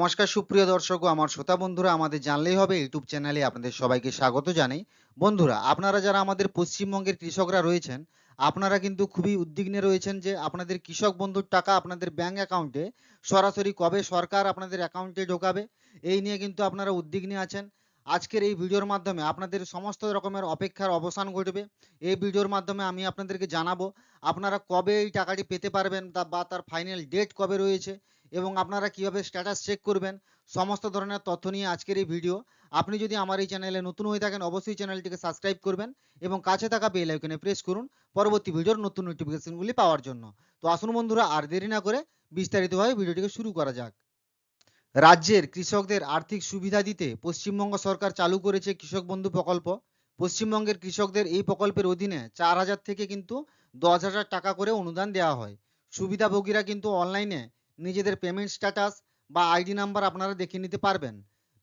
নমস্কার সুপ্রিয় দর্শক ও আমার শ্রোতা বন্ধুরা, আমাদের জানলেই হবে ইউটিউব চ্যানেলে আপনাদের সবাইকে স্বাগত জানাই। বন্ধুরা, আপনারা যারা আমাদের পশ্চিমবঙ্গের কৃষকরা রয়েছেন, আপনারা কিন্তু খুবই উদ্বিগ্নে রয়েছেন যে আপনাদের কৃষক বন্ধুর টাকা আপনাদের ব্যাংক অ্যাকাউন্টে সরাসরি কবে সরকার আপনাদের অ্যাকাউন্টে ঢোকাবে, এই নিয়ে কিন্তু আপনারা উদ্বিগ্নে আছেন। আজকের এই ভিডিওর মাধ্যমে আপনাদের সমস্ত রকমের অপেক্ষার অবসান ঘটবে। এই ভিডিওর মাধ্যমে আমি আপনাদেরকে জানাবো আপনারা কবে এই টাকাটি পেতে পারবেন বা তার ফাইনাল ডেট কবে রয়েছে এবং আপনারা কিভাবে স্ট্যাটাস চেক করবেন, সমস্ত ধরনের তথ্য নিয়ে আজকের এই ভিডিও। আপনি যদি আমার এই চ্যানেলে নতুন হয়ে থাকেন, অবশ্যই চ্যানেলটিকে সাবস্ক্রাইব করবেন এবং কাছে থাকা বেল আইকনে প্রেস করুন পরবর্তী ভিডিওর নতুন নোটিফিকেশনগুলি পাওয়ার জন্য। তো আসুন বন্ধুরা, আর দেরি না করে বিস্তারিতভাবে ভিডিওটিকে শুরু করা যাক। রাজ্যের কৃষকদের আর্থিক সুবিধা দিতে পশ্চিমবঙ্গ সরকার চালু করেছে কৃষক বন্ধু প্রকল্প। পশ্চিমবঙ্গের কৃষকদের এই প্রকল্পের অধীনে 4,000 থেকে কিন্তু 10,000 টাকা করে অনুদান দেওয়া হয়। সুবিধাভোগীরা কিন্তু অনলাইনে নিজেদের পেমেন্ট স্ট্যাটাস বা আইডি নাম্বার আপনারা দেখে নিতে পারবেন।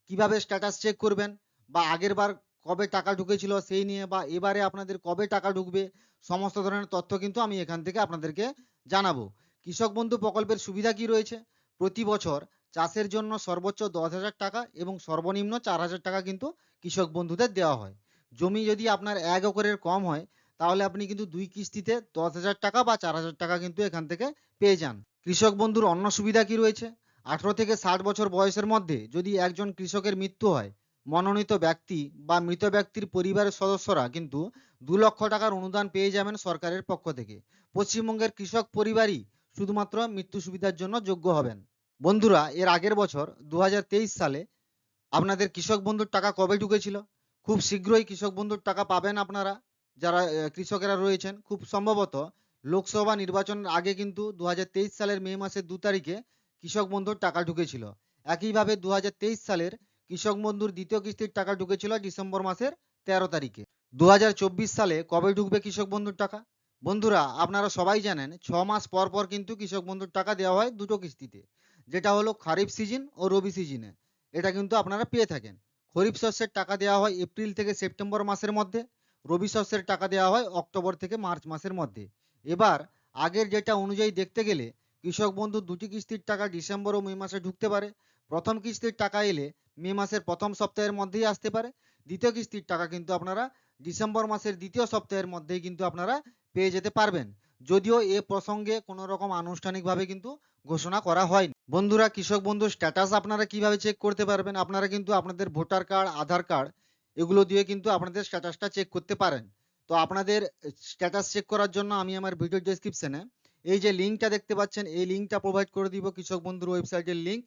কিভাবে স্ট্যাটাস চেক করবেন বা আগের বার কবে টাকা ঢুকেছিল সেই নিয়ে বা এবারে আপনাদের কবে টাকা ঢুকবে, সমস্ত ধরনের তথ্য কিন্তু আমি এখান থেকে আপনাদেরকে জানাবো। কৃষক বন্ধু প্রকল্পের সুবিধা কি রয়েছে? প্রতি বছর চাষের জন্য সর্বোচ্চ 10,000 টাকা এবং সর্বনিম্ন 4,000 টাকা কিন্তু কৃষক বন্ধুদের দেওয়া হয়। জমি যদি আপনার 1 একরের কম হয়, তাহলে আপনি কিন্তু 2 কিস্তিতে 10,000 টাকা বা 4,000 টাকা কিন্তু এখান থেকে পেয়ে যান। কৃষক বন্ধুর অন্য সুবিধা কি রয়েছে? 18 থেকে 60 বছর বয়সের মধ্যে যদি একজন কৃষকের মৃত্যু হয়, মনোনীত ব্যক্তি বা মৃত ব্যক্তির পরিবারের সদস্যরা কিন্তু 2 লক্ষ টাকার অনুদান পেয়ে যাবেন সরকারের পক্ষ থেকে। পশ্চিমবঙ্গের কৃষক পরিবারই শুধুমাত্র মৃত্যু সুবিধার জন্য যোগ্য হবেন। বন্ধুরা, এর আগের বছর 2023 সালে আপনাদের কৃষক বন্ধুর টাকা কবে ঢুকেছিল? খুব শীঘ্রই কৃষক বন্ধুর টাকা পাবেন আপনারা যারা কৃষকেরা রয়েছেন। খুব সম্ভবত লোকসভা নির্বাচনের আগে কিন্তু 2023 সালের মে মাসের 2 তারিখে কৃষক বন্ধুর টাকা ঢুকেছিল। একইভাবে 2023 সালের কৃষক বন্ধুর দ্বিতীয় কিস্তির টাকা ঢুকেছিল ডিসেম্বর মাসের 13 তারিখে। 2024 সালে কবে ঢুকবে কৃষক বন্ধুর টাকা? বন্ধুরা, আপনারা সবাই জানেন 6 মাস পর পর কিন্তু কৃষক বন্ধুর টাকা দেওয়া হয় দুটো কিস্তিতে, যেটা হলো খারিফ সিজন ও রবি সিজনে। এটা কিন্তু আপনারা পেয়ে থাকেন। খরিফ শস্যের টাকা দেওয়া হয় এপ্রিল থেকে সেপ্টেম্বর মাসের মধ্যে, রবি শস্যের টাকা দেওয়া হয় অক্টোবর থেকে মার্চ মাসের মধ্যে। এবার আগের যেটা অনুযায়ী দেখতে গেলে কৃষক বন্ধু দুটি কিস্তির টাকা ডিসেম্বর ও মে মাসে ঢুকতে পারে। প্রথম কিস্তির টাকা এলে মে মাসের প্রথম সপ্তাহের মধ্যেই আসতে পারে। দ্বিতীয় কিস্তির টাকা কিন্তু আপনারা ডিসেম্বর মাসের দ্বিতীয় সপ্তাহের মধ্যেই কিন্তু আপনারা পেয়ে যেতে পারবেন। যদিও এ প্রসঙ্গে কোনো রকম আনুষ্ঠানিকভাবে কিন্তু ঘোষণা করা হয়নি। বন্ধুরা, কৃষক বন্ধুর স্ট্যাটাস আপনারা কিভাবে চেক করতে পারবেন? আপনারা কিন্তু আপনাদের ভোটার কার্ড, আধার কার্ড এগুলো দিয়ে কিন্তু আপনাদের স্ট্যাটাসটা চেক করতে পারেন। তো আপনাদের স্ট্যাটাস চেক করার জন্য আমি আমার ভিডিও ডেসক্রিপশনে এই যে লিঙ্কটা দেখতে পাচ্ছেন, এই লিঙ্কটা প্রোভাইড করে দিব, কৃষক বন্ধুর ওয়েবসাইটের লিঙ্ক।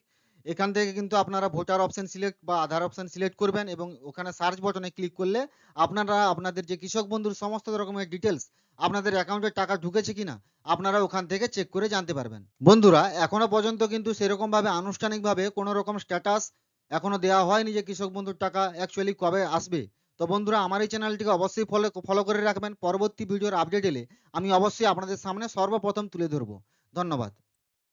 এখান থেকে কিন্তু আপনারা ভোটার অপশন সিলেক্ট বা আধার অপশন সিলেক্ট করবেন এবং ওখানে সার্চ বটনে ক্লিক করলে আপনারা আপনাদের যে কৃষক বন্ধুর সমস্ত রকমের ডিটেলস, আপনাদের অ্যাকাউন্টে টাকা ঢুকেছে কিনা আপনারা ওখান থেকে চেক করে জানতে পারবেন। বন্ধুরা, এখনো পর্যন্ত কিন্তু সেরকম ভাবে আনুষ্ঠানিকভাবে কোনো রকম স্ট্যাটাস এখনো দেওয়া হয়নি যে কৃষক বন্ধুর টাকা অ্যাকচুয়ালি কবে আসবে। তো বন্ধুরা, আমার এই চ্যানেলটিকে অবশ্যই ফলো করে রাখবেন। পরবর্তী ভিডিওর আপডেট এলে আমি অবশ্যই আপনাদের সামনে সর্বপ্রথম তুলে ধরবো। ধন্যবাদ।